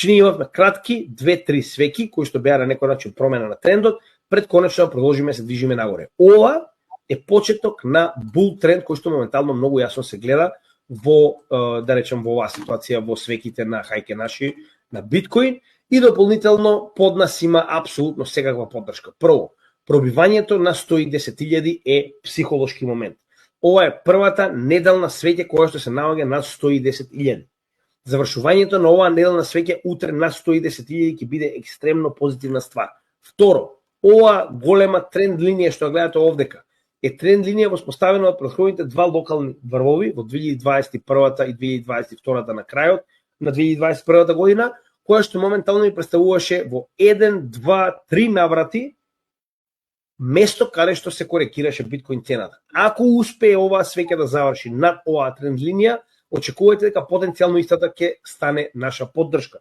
Значи ние имавме кратки 2-3 свеки кои што беа на некој начин промена на трендот, пред конечно да продолжиме се движиме нагоре. Ова е почеток на бул тренд кој што моментално многу јасно се гледа во, да речем, во оваа ситуација во свеките на хајке наши на биткоин и дополнително под нас има апсолутно секаква поддршка. Прво, пробивањето на 110.000 е психолошки момент. Ова е првата неделна свеќе која што се наоѓа над 110.000. Завршувањето на оваа неделна свеќе утре над 110.000 ќе биде екстремно позитивна ствар. Второ, ова голема тренд линија што гледате овдека е тренд линија воспоставена од претходните два локални врвови во 2021 и 2022 на крајот на 2021 година, која што моментално ми представуваше во 1, 2, 3 наврати место каде што се коректираше биткоин цената. Ако успее оваа свеќа да заврши над оваа тренд линија, очекувате дека потенцијално истата ќе стане наша поддршка.